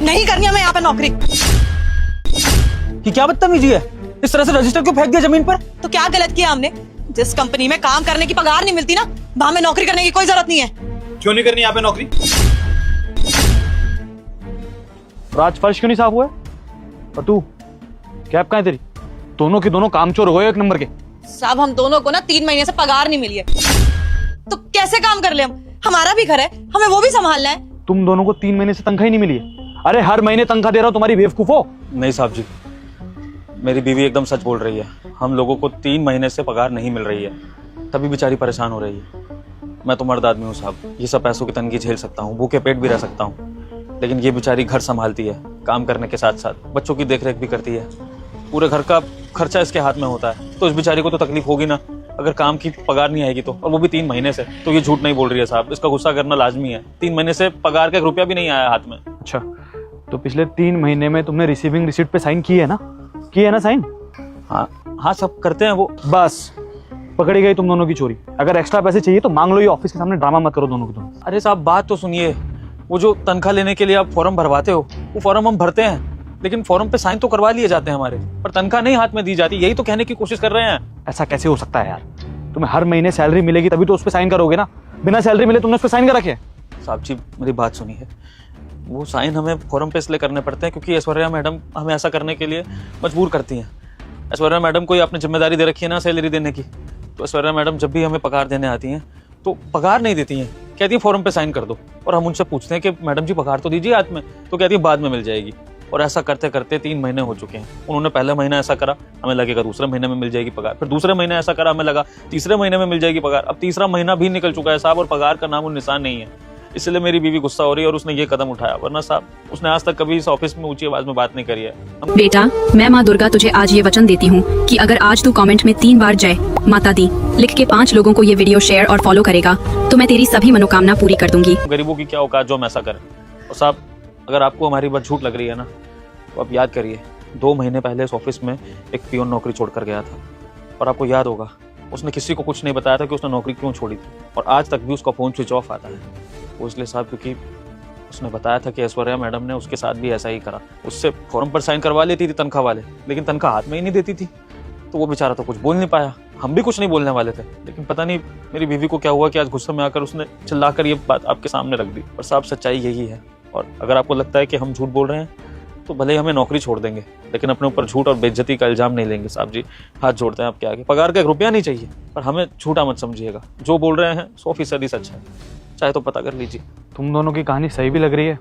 नहीं करनी हमें यहाँ पे नौकरी। कि क्या बदतमीजी है, इस तरह से रजिस्टर क्यों फेंक दिया जमीन पर? तो क्या गलत किया हमने? जिस कंपनी में काम करने की पगार नहीं मिलती ना, वहां हमें नौकरी करने की कोई जरूरत नहीं है। क्यों नहीं करनी यहाँ पे नौकरी? राज फर्श क्यों नहीं साफ हुआ है? और तू कैब कहाँ है तेरी? दोनों के दोनों कामचोर हो गए एक नंबर के। साहब हम दोनों को ना 3 महीने से पगार नहीं मिली है, तो कैसे काम कर ले हम? हमारा भी घर है, हमें वो भी संभालना है। तुम दोनों को 3 महीने से तनख्वाह ही नहीं मिली है? अरे हर महीने तनख्वाह दे रहा हूं तुम्हारी बेवकूफो। नहीं साहब जी, मेरी बीवी एकदम सच बोल रही है। हम लोगों को 3 महीने से पगार नहीं मिल रही है, तभी बेचारी परेशान हो रही है। मैं तो मर्द आदमी हूँ साहब, ये सब पैसों की तंगी झेल सकता हूँ, भूखे पेट भी रह सकता हूँ, लेकिन ये बेचारी घर संभालती है, काम करने के साथ साथ बच्चों की देखरेख भी करती है। पूरे घर का खर्चा इसके हाथ में होता है, तो इस बेचारी को तो तकलीफ होगी ना अगर काम की पगार नहीं आएगी तो, और वो भी 3 महीने से। तो ये झूठ नहीं बोल रही है साहब, इसका गुस्सा करना लाजमी है। 3 महीने से पगार का 1 रुपया भी नहीं आया हाथ में। अच्छा, तो पिछले 3 महीने में तुमने रिसीविंग रिसीट पे साइन की है ना? की है ना साइन? हाँ सब करते हैं वो। बस पकड़ी गई तुम दोनों की चोरी। अगर एक्स्ट्रा पैसे चाहिए तो मांग लो, ये ऑफिस के सामने ड्रामा मत करो दोनों के दोनों। अरे साहब बात तो सुनिए, वो जो तनख्वाह लेने के लिए आप फॉर्म भरवाते हो, वो फॉर्म हम भरते हैं, लेकिन फॉर्म पे साइन तो करवा लिए जाते हैं हमारे, पर तनख्वाह नहीं हाथ में दी जाती। यही तो कहने की कोशिश कर रहे हैं। ऐसा कैसे हो सकता है यार? तुम्हें हर महीने सैलरी मिलेगी तभी तो उस पर साइन करोगे ना। बिना सैलरी मिले तुमने उस पर साइन कर रखे? साहब जी मेरी बात सुनिए, वो साइन हमें फॉर्म पे इसलिए करने पड़ते हैं क्योंकि ऐश्वर्या मैडम हमें ऐसा करने के लिए मजबूर करती हैं। ऐश्वर्या मैडम को आपने जिम्मेदारी दे रखी है ना सैलरी देने की, तो ऐश्वर्या मैडम जब भी हमें पगार देने आती हैं तो पगार नहीं देती हैं, कहती है फॉर्म पे साइन कर दो। और हम उनसे पूछते हैं कि मैडम जी पगार तो दीजिए हाथ में, तो कहती है बाद में मिल जाएगी। और ऐसा करते करते 3 महीने हो चुके हैं। उन्होंने पहले महीना ऐसा करा, हमें लगेगा दूसरे महीने में मिल जाएगी पगार, फिर दूसरे महीने ऐसा करा, हमें लगा तीसरे महीने में मिल जाएगी पगार। अब तीसरा महीना भी निकल चुका है साहब और पगार का नाम और निशान नहीं है। इसलिए मेरी बीवी गुस्सा हो रही है और उसने ये कदम उठाया, वरना साहब उसने आज तक कभी इस ऑफिस में ऊंची आवाज में बात नहीं करी है। बेटा, मैं माँ दुर्गा तुझे आज ये वचन देती हूँ कि अगर आज तू कमेंट में 3 बार जय माता दी लिख के 5 लोगों को ये वीडियो शेयर और फॉलो करेगा तो मैं तेरी सभी मनोकामना पूरी कर दूंगी। गरीबों की क्या औकात जो हम ऐसा करें। और साहब अगर आपको हमारी बात झूठ लग रही है ना, तो आप याद करिए 2 महीने पहले इस ऑफिस में एक पियोन नौकरी छोड़कर गया था, और आपको याद होगा उसने किसी को कुछ नहीं बताया था कि उसने नौकरी क्यों छोड़ी थी, और आज तक भी उसका फोन स्विच ऑफ आता है। वो इसलिए साहब क्योंकि उसने बताया था कि ऐश्वर्या मैडम ने उसके साथ भी ऐसा ही करा, उससे फॉर्म पर साइन करवा लेती थी तनख्वाह वाले, लेकिन तनख्वाह हाथ में ही नहीं देती थी। तो वो बेचारा तो कुछ बोल नहीं पाया, हम भी कुछ नहीं बोलने वाले थे, लेकिन पता नहीं मेरी बीवी को क्या हुआ कि आज गुस्से में आकर उसने चिल्लाकर ये बात आपके सामने रख दी। और साहब सच्चाई यही है, और अगर आपको लगता है कि हम झूठ बोल रहे हैं तो भले ही हमें नौकरी छोड़ देंगे, लेकिन अपने ऊपर झूठ और बेइज्जती का इल्जाम नहीं लेंगे। साहब जी हाथ जोड़ते हैं आपके आगे, पगार का 1 रुपया नहीं चाहिए, पर हमें झूठा मत समझिएगा। जो बोल रहे हैं 100% सच है, चाहे तो पता कर लीजिए। तुम दोनों की कहानी सही भी लग रही है।